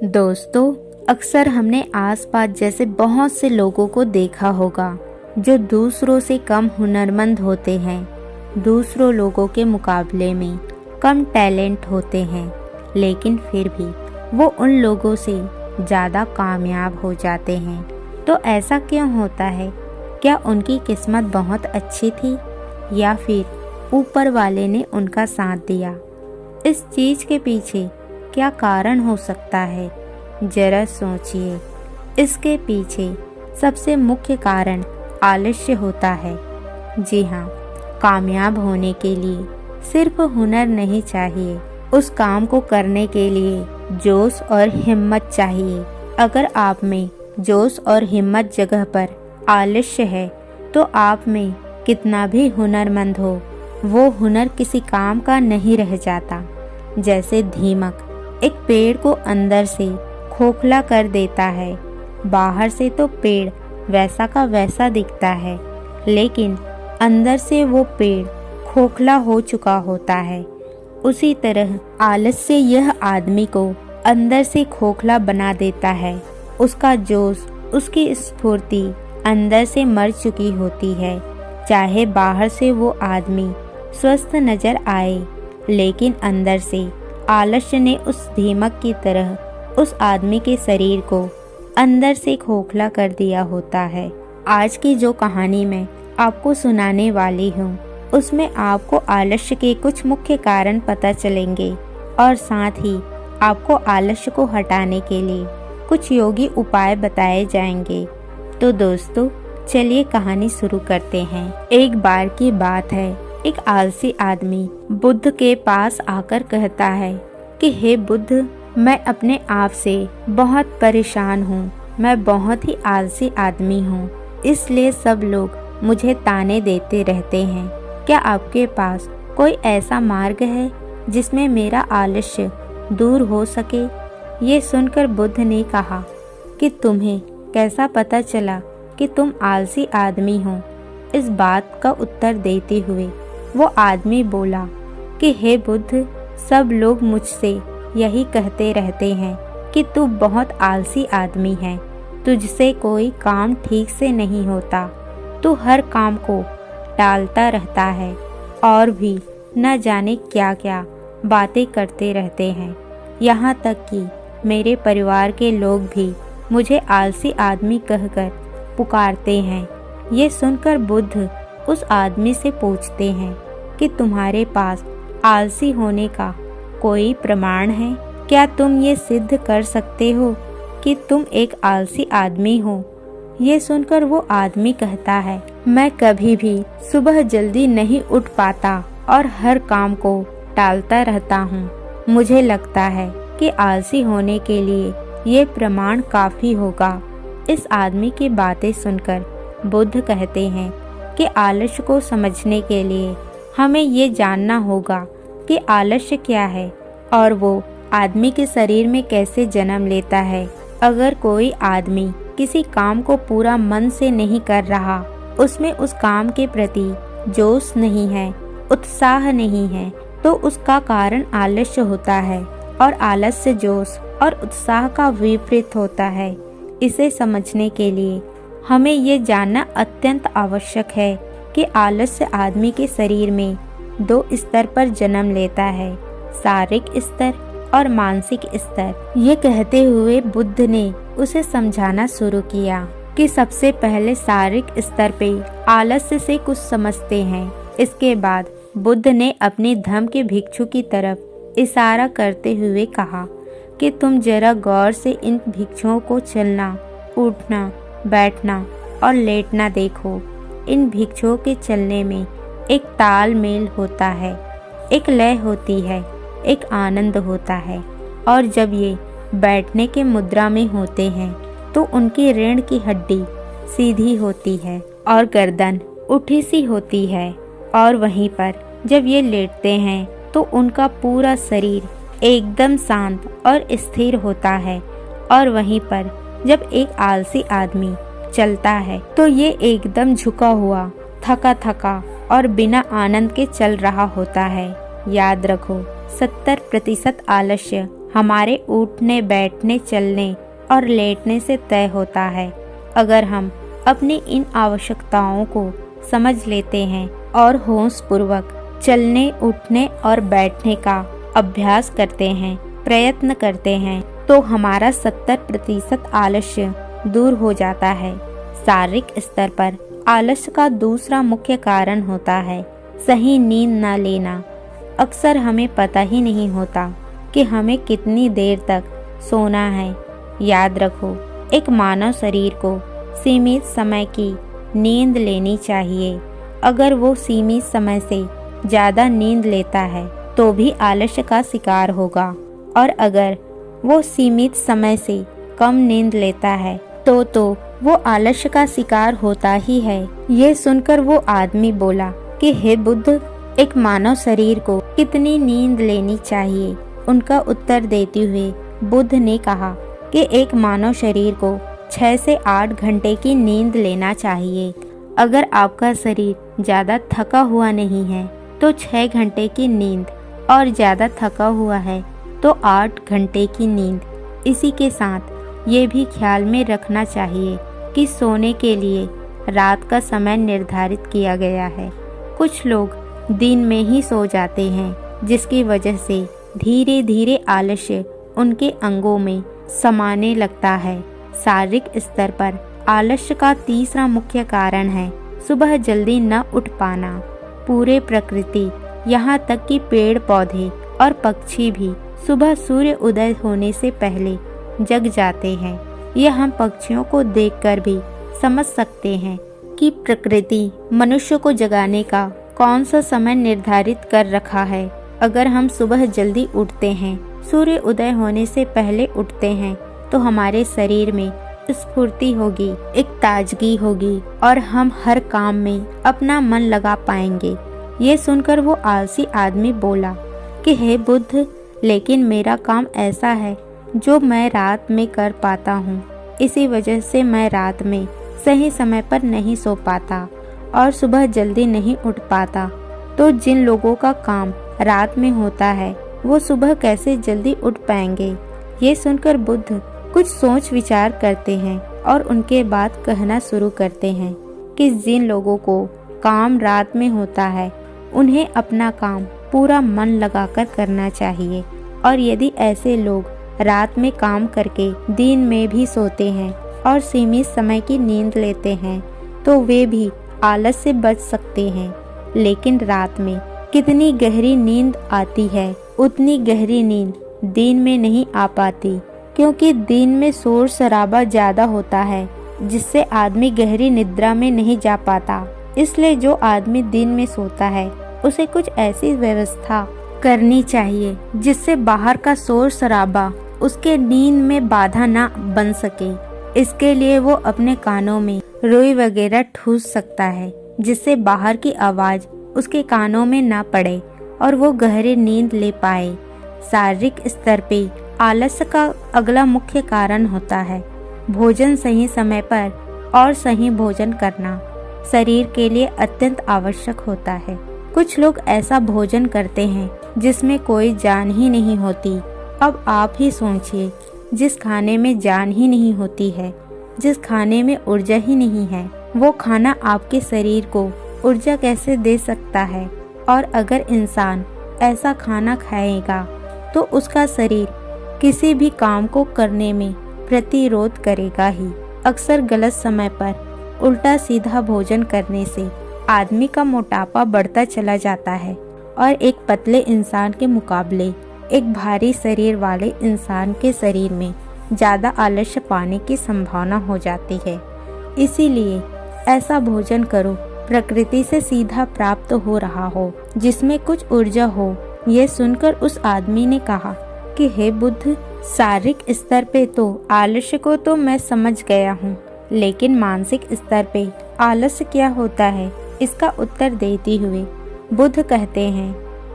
दोस्तों, अक्सर हमने आसपास जैसे बहुत से लोगों को देखा होगा जो दूसरों से कम हुनरमंद होते हैं, दूसरों लोगों के मुकाबले में कम टैलेंट होते हैं, लेकिन फिर भी वो उन लोगों से ज़्यादा कामयाब हो जाते हैं। तो ऐसा क्यों होता है? क्या उनकी किस्मत बहुत अच्छी थी या फिर ऊपर वाले ने उनका साथ दिया? इस चीज़ के पीछे क्या कारण हो सकता है? जरा सोचिए। इसके पीछे सबसे मुख्य कारण आलस्य होता है। जी हाँ, कामयाब होने के लिए सिर्फ हुनर नहीं चाहिए, उस काम को करने के लिए जोश और हिम्मत चाहिए। अगर आप में जोश और हिम्मत जगह पर आलस्य है, तो आप में कितना भी हुनरमंद हो, वो हुनर किसी काम का नहीं रह जाता। जैसे दीमक एक पेड़ को अंदर से खोखला कर देता है। बाहर से तो पेड़ वैसा का वैसा दिखता है, लेकिन अंदर से वो पेड़ खोखला हो चुका होता है। उसी तरह आलस्य यह आदमी को अंदर से खोखला बना देता है। उसका जोश, उसकी स्फूर्ति अंदर से मर चुकी होती है। चाहे बाहर से वो आदमी स्वस्थ नजर आए, लेकिन अंदर से आलस्य ने उस दीमक की तरह उस आदमी के शरीर को अंदर से खोखला कर दिया होता है। आज की जो कहानी मैं आपको सुनाने वाली हूँ, उसमें आपको आलस्य के कुछ मुख्य कारण पता चलेंगे और साथ ही आपको आलस्य को हटाने के लिए कुछ योगी उपाय बताए जाएंगे। तो दोस्तों, चलिए कहानी शुरू करते हैं। एक बार की बात है, एक आलसी आदमी बुद्ध के पास आकर कहता है कि हे बुद्ध, मैं अपने आप से बहुत परेशान हूँ। मैं बहुत ही आलसी आदमी हूँ, इसलिए सब लोग मुझे ताने देते रहते हैं। क्या आपके पास कोई ऐसा मार्ग है जिसमें मेरा आलस्य दूर हो सके? ये सुनकर बुद्ध ने कहा कि तुम्हें कैसा पता चला कि तुम आलसी आदमी हो? इस बात का उत्तर देते हुए वो आदमी बोला कि हे बुद्ध, सब लोग मुझसे यही कहते रहते हैं कि तू बहुत आलसी आदमी है, तुझसे कोई काम ठीक से नहीं होता, तू हर काम को टालता रहता है और भी न जाने क्या क्या बातें करते रहते हैं। यहाँ तक कि मेरे परिवार के लोग भी मुझे आलसी आदमी कहकर पुकारते हैं। ये सुनकर बुद्ध उस आदमी से पूछते हैं कि तुम्हारे पास आलसी होने का कोई प्रमाण है? क्या तुम ये सिद्ध कर सकते हो कि तुम एक आलसी आदमी हो? ये सुनकर वो आदमी कहता है, मैं कभी भी सुबह जल्दी नहीं उठ पाता और हर काम को टालता रहता हूँ। मुझे लगता है कि आलसी होने के लिए ये प्रमाण काफी होगा। इस आदमी की बातें सुनकर बुद्ध कहते हैं कि आलस्य को समझने के लिए हमें ये जानना होगा कि आलस्य क्या है और वो आदमी के शरीर में कैसे जन्म लेता है। अगर कोई आदमी किसी काम को पूरा मन से नहीं कर रहा, उसमें उस काम के प्रति जोश नहीं है, उत्साह नहीं है, तो उसका कारण आलस्य होता है और आलस्य जोश और उत्साह का विपरीत होता है। इसे समझने के लिए हमें ये जानना अत्यंत आवश्यक है कि आलस्य आदमी के शरीर में दो स्तर पर जन्म लेता है, शारीरिक स्तर और मानसिक स्तर। ये कहते हुए बुद्ध ने उसे समझाना शुरू किया कि सबसे पहले शारीरिक स्तर पे आलस्य से कुछ समझते हैं। इसके बाद बुद्ध ने अपने धम्म के भिक्षु की तरफ इशारा करते हुए कहा कि तुम जरा गौर से इन भिक्षुओं को चलना, उठना, बैठना और लेटना देखो। इन भिक्षुओं के चलने में एक तालमेल होता है, एक लय होती है, एक आनंद होता है। और जब ये बैठने के मुद्रा में होते हैं तो उनकी रीढ़ की हड्डी सीधी होती है और गर्दन उठी सी होती है। और वहीं पर जब ये लेटते हैं तो उनका पूरा शरीर एकदम शांत और स्थिर होता है। और वहीं पर जब एक आलसी आदमी चलता है तो ये एकदम झुका हुआ, थका थका और बिना आनंद के चल रहा होता है। याद रखो, 70% आलस्य हमारे उठने, बैठने, चलने और लेटने से तय होता है। अगर हम अपनी इन आवश्यकताओं को समझ लेते हैं और होशपूर्वक चलने, उठने और बैठने का अभ्यास करते हैं, प्रयत्न करते हैं, तो हमारा 70% आलस्य दूर हो जाता है। शारीरिक स्तर पर आलस्य का दूसरा मुख्य कारण होता है सही नींद न लेना। अक्सर हमें पता ही नहीं होता कि हमें कितनी देर तक सोना है। याद रखो, एक मानव शरीर को सीमित समय की नींद लेनी चाहिए। अगर वो सीमित समय से ज़्यादा नींद लेता है तो भी आलस्य का शिकार होगा, और अगर वो सीमित समय से कम नींद लेता है तो वो आलस्य का शिकार होता ही है। ये सुनकर वो आदमी बोला कि हे बुद्ध, एक मानव शरीर को कितनी नींद लेनी चाहिए? उनका उत्तर देते हुए बुद्ध ने कहा कि एक मानव शरीर को 6 से 8 घंटे की नींद लेना चाहिए। अगर आपका शरीर ज़्यादा थका हुआ नहीं है तो 6 घंटे की नींद, और ज़्यादा थका हुआ है तो 8 घंटे की नींद। इसी के साथ ये भी ख्याल में रखना चाहिए कि सोने के लिए रात का समय निर्धारित किया गया है। कुछ लोग दिन में ही सो जाते हैं, जिसकी वजह से धीरे धीरे आलस्य उनके अंगों में समाने लगता है। शारीरिक स्तर पर आलस्य का तीसरा मुख्य कारण है सुबह जल्दी न उठ पाना। पूरे प्रकृति, यहाँ तक कि पेड़ पौधे और पक्षी भी सुबह सूर्य उदय होने से पहले जग जाते हैं। यह हम पक्षियों को देखकर भी समझ सकते हैं कि प्रकृति मनुष्य को जगाने का कौन सा समय निर्धारित कर रखा है। अगर हम सुबह जल्दी उठते हैं, सूर्य उदय होने से पहले उठते हैं, तो हमारे शरीर में स्फूर्ति होगी, एक ताजगी होगी, और हम हर काम में अपना मन लगा पाएंगे। ये सुनकर वो आलसी आदमी बोला कि हे बुद्ध, लेकिन मेरा काम ऐसा है जो मैं रात में कर पाता हूँ। इसी वजह से मैं रात में सही समय पर नहीं सो पाता और सुबह जल्दी नहीं उठ पाता। तो जिन लोगों का काम रात में होता है वो सुबह कैसे जल्दी उठ पाएंगे? ये सुनकर बुद्ध कुछ सोच विचार करते हैं और उनके बाद कहना शुरू करते हैं कि जिन लोगों को काम रात में होता है उन्हें अपना काम पूरा मन लगाकर करना चाहिए, और यदि ऐसे लोग रात में काम करके दिन में भी सोते हैं और सीमित समय की नींद लेते हैं तो वे भी आलस से बच सकते हैं। लेकिन रात में कितनी गहरी नींद आती है, उतनी गहरी नींद दिन में नहीं आ पाती, क्योंकि दिन में शोर शराबा ज़्यादा होता है जिससे आदमी गहरी निद्रा में नहीं जा पाता। इसलिए जो आदमी दिन में सोता है उसे कुछ ऐसी व्यवस्था करनी चाहिए जिससे बाहर का शोर शराबा उसके नींद में बाधा ना बन सके। इसके लिए वो अपने कानों में रुई वगैरह ठूस सकता है जिससे बाहर की आवाज़ उसके कानों में ना पड़े और वो गहरी नींद ले पाए। शारीरिक स्तर पे आलस्य का अगला मुख्य कारण होता है भोजन सही समय पर और सही भोजन करना शरीर के लिए अत्यंत आवश्यक होता है। कुछ लोग ऐसा भोजन करते हैं जिसमें कोई जान ही नहीं होती। अब आप ही सोचिए, जिस खाने में जान ही नहीं होती है, जिस खाने में ऊर्जा ही नहीं है, वो खाना आपके शरीर को ऊर्जा कैसे दे सकता है? और अगर इंसान ऐसा खाना खाएगा तो उसका शरीर किसी भी काम को करने में प्रतिरोध करेगा ही। अक्सर गलत समय पर उल्टा सीधा भोजन करने से आदमी का मोटापा बढ़ता चला जाता है और एक पतले इंसान के मुकाबले एक भारी शरीर वाले इंसान के शरीर में ज़्यादा आलस्य पाने की संभावना हो जाती है। इसीलिए ऐसा भोजन करो प्रकृति से सीधा प्राप्त हो रहा हो, जिसमें कुछ ऊर्जा हो। ये सुनकर उस आदमी ने कहा कि हे बुद्ध, शारीरिक स्तर पे तो आलस्य को तो मैं समझ गया हूँ, लेकिन मानसिक स्तर पे आलस्य क्या होता है, इसका उत्तर देते हुए बुद्ध कहते हैं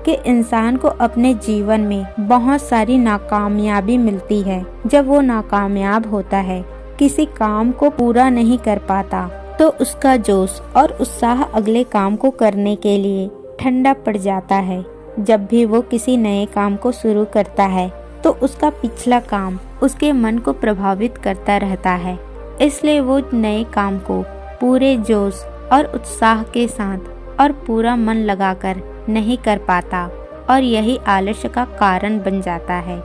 कि इंसान को अपने जीवन में बहुत सारी नाकामयाबी मिलती है। जब वो नाकामयाब होता है, किसी काम को पूरा नहीं कर पाता, तो उसका जोश और उत्साह अगले काम को करने के लिए ठंडा पड़ जाता है। जब भी वो किसी नए काम को शुरू करता है तो उसका पिछला काम उसके मन को प्रभावित करता रहता है। इसलिए वो नए काम को पूरे जोश और उत्साह के साथ और पूरा मन लगाकर नहीं कर पाता और यही आलस्य का कारण बन जाता है,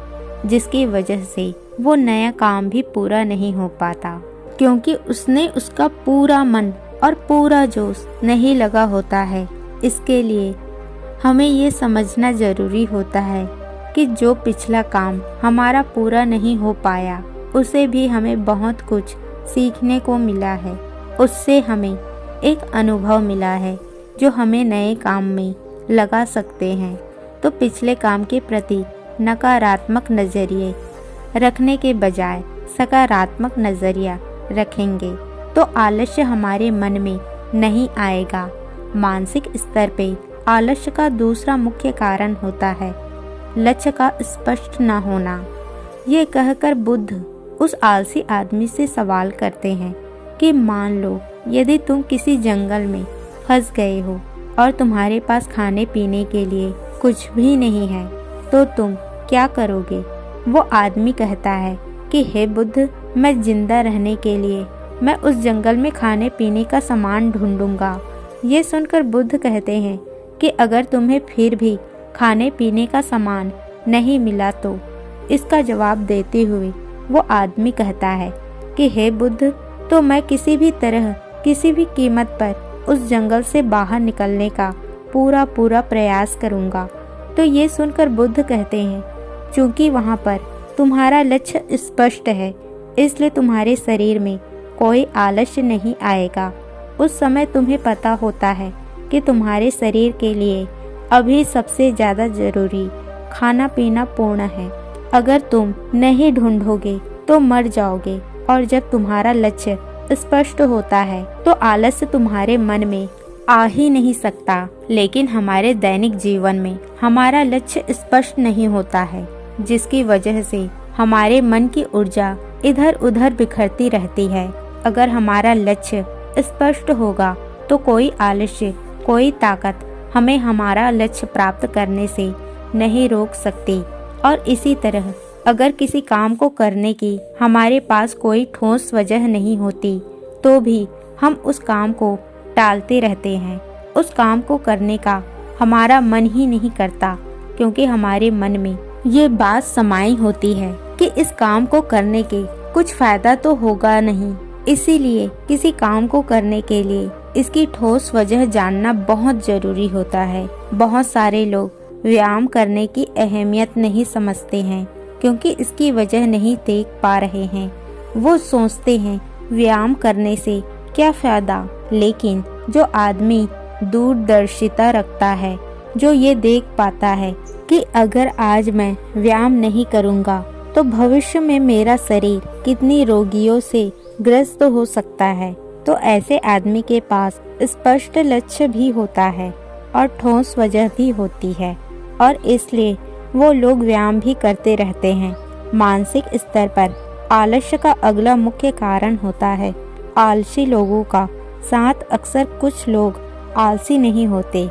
जिसकी वजह से वो नया काम भी पूरा नहीं हो पाता, क्योंकि उसने उसका पूरा मन और पूरा जोश नहीं लगा होता है। इसके लिए हमें ये समझना जरूरी होता है कि जो पिछला काम हमारा पूरा नहीं हो पाया, उसे भी हमें बहुत कुछ सीखने को मिला है। उससे हमें एक अनुभव मिला है जो हमें नए काम में लगा सकते हैं। तो पिछले काम के प्रति नकारात्मक नज़रिए रखने के बजाय सकारात्मक नज़रिया रखेंगे तो आलस्य हमारे मन में नहीं आएगा। मानसिक स्तर पे आलस्य का दूसरा मुख्य कारण होता है लक्ष्य का स्पष्ट न होना। ये कहकर बुद्ध उस आलसी आदमी से सवाल करते हैं कि मान लो यदि तुम किसी जंगल में फंस गए हो और तुम्हारे पास खाने पीने के लिए कुछ भी नहीं है, तो तुम क्या करोगे? वो आदमी कहता है कि हे बुद्ध, मैं जिंदा रहने के लिए मैं उस जंगल में खाने पीने का सामान ढूंढूंगा। ये सुनकर बुद्ध कहते हैं कि अगर तुम्हें फिर भी खाने पीने का सामान नहीं मिला तो? इसका जवाब देते हुए वो आदमी कहता है कि हे बुद्ध, तो मैं किसी भी तरह किसी भी कीमत पर उस जंगल से बाहर निकलने का पूरा प्रयास करूंगा। तो ये सुनकर बुद्ध कहते हैं, चूंकि वहाँ पर तुम्हारा लक्ष्य स्पष्ट है, इसलिए तुम्हारे शरीर में कोई आलस्य नहीं आएगा। उस समय तुम्हें पता होता है कि तुम्हारे शरीर के लिए अभी सबसे ज़्यादा जरूरी खाना पीना पूर्ण है। अगर तुम नहीं ढूंढोगे तो मर जाओगे, और जब तुम्हारा लक्ष्य स्पष्ट होता है तो आलस्य तुम्हारे मन में आ ही नहीं सकता। लेकिन हमारे दैनिक जीवन में हमारा लक्ष्य स्पष्ट नहीं होता है, जिसकी वजह से हमारे मन की ऊर्जा इधर उधर बिखरती रहती है। अगर हमारा लक्ष्य स्पष्ट होगा तो कोई आलस्य, कोई ताकत हमें हमारा लक्ष्य प्राप्त करने से नहीं रोक सकती। और इसी तरह अगर किसी काम को करने की हमारे पास कोई ठोस वजह नहीं होती तो भी हम उस काम को टालते रहते हैं। उस काम को करने का हमारा मन ही नहीं करता, क्योंकि हमारे मन में ये बात समाई होती है कि इस काम को करने के कुछ फायदा तो होगा नहीं। इसीलिए किसी काम को करने के लिए इसकी ठोस वजह जानना बहुत जरूरी होता है। बहुत सारे लोग व्यायाम करने की अहमियत नहीं समझते हैं, क्योंकि इसकी वजह नहीं देख पा रहे हैं। वो सोचते हैं व्यायाम करने से क्या फायदा, लेकिन जो आदमी दूरदर्शिता रखता है, जो ये देख पाता है कि अगर आज मैं व्यायाम नहीं करूँगा तो भविष्य में मेरा शरीर कितनी रोगियों से ग्रस्त हो सकता है, तो ऐसे आदमी के पास स्पष्ट लक्ष्य भी होता है और ठोस वजह भी होती है, और इसलिए वो लोग व्यायाम भी करते रहते हैं। मानसिक स्तर पर आलस्य का अगला मुख्य कारण होता है आलसी लोगों का साथ। अक्सर कुछ लोग आलसी नहीं होते,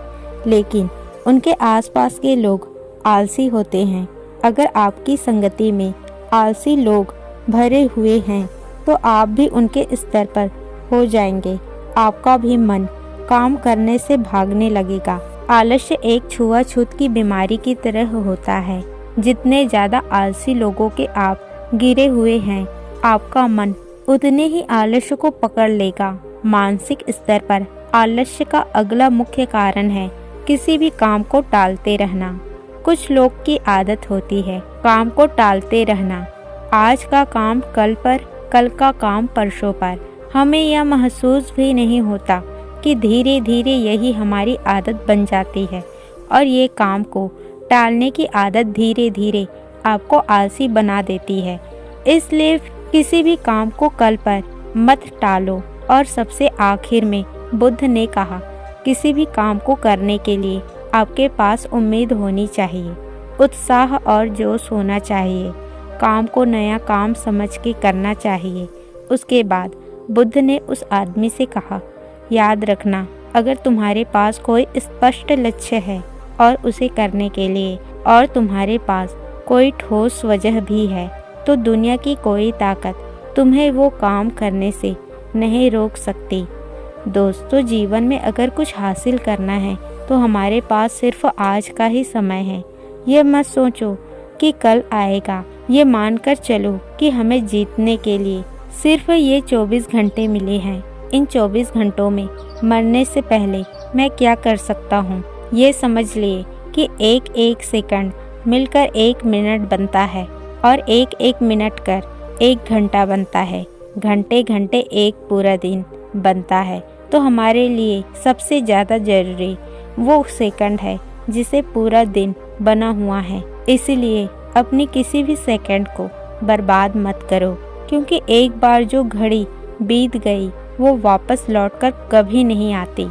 लेकिन उनके आसपास के लोग आलसी होते हैं। अगर आपकी संगति में आलसी लोग भरे हुए हैं तो आप भी उनके स्तर पर हो जाएंगे। आपका भी मन काम करने से भागने लगेगा। आलस्य एक छुआछूत की बीमारी की तरह होता है। जितने ज़्यादा आलसी लोगों के आप गिरे हुए हैं, आपका मन उतने ही आलस्य को पकड़ लेगा। मानसिक स्तर पर आलस्य का अगला मुख्य कारण है किसी भी काम को टालते रहना। कुछ लोग की आदत होती है काम को टालते रहना। आज का काम कल पर, कल का काम परसों पर। हमें यह महसूस भी नहीं होता कि धीरे धीरे यही हमारी आदत बन जाती है, और ये काम को टालने की आदत धीरे धीरे आपको आलसी बना देती है। इसलिए किसी भी काम को कल पर मत टालो। और सबसे आखिर में बुद्ध ने कहा, किसी भी काम को करने के लिए आपके पास उम्मीद होनी चाहिए, उत्साह और जोश होना चाहिए। काम को नया काम समझ के करना चाहिए। उसके बाद बुद्ध ने उस आदमी से कहा, याद रखना, अगर तुम्हारे पास कोई स्पष्ट लक्ष्य है और उसे करने के लिए और तुम्हारे पास कोई ठोस वजह भी है तो दुनिया की कोई ताकत तुम्हें वो काम करने से नहीं रोक सकती। दोस्तों, जीवन में अगर कुछ हासिल करना है तो हमारे पास सिर्फ आज का ही समय है। ये मत सोचो कि कल आएगा, ये मानकर चलो कि हमें जीतने के लिए सिर्फ ये 24 घंटे मिले हैं। इन 24 घंटों में मरने से पहले मैं क्या कर सकता हूँ, ये समझ लिए कि एक एक सेकंड मिलकर 1 मिनट बनता है और एक एक मिनट कर 1 घंटा बनता है, घंटे घंटे एक पूरा दिन बनता है। तो हमारे लिए सबसे ज़्यादा ज़रूरी वो सेकंड है जिसे पूरा दिन बना हुआ है। इसलिए अपनी किसी भी सेकंड को बर्बाद मत करो, क्योंकि एक बार जो घड़ी बीत गई वो वापस लौटकर कभी नहीं आती।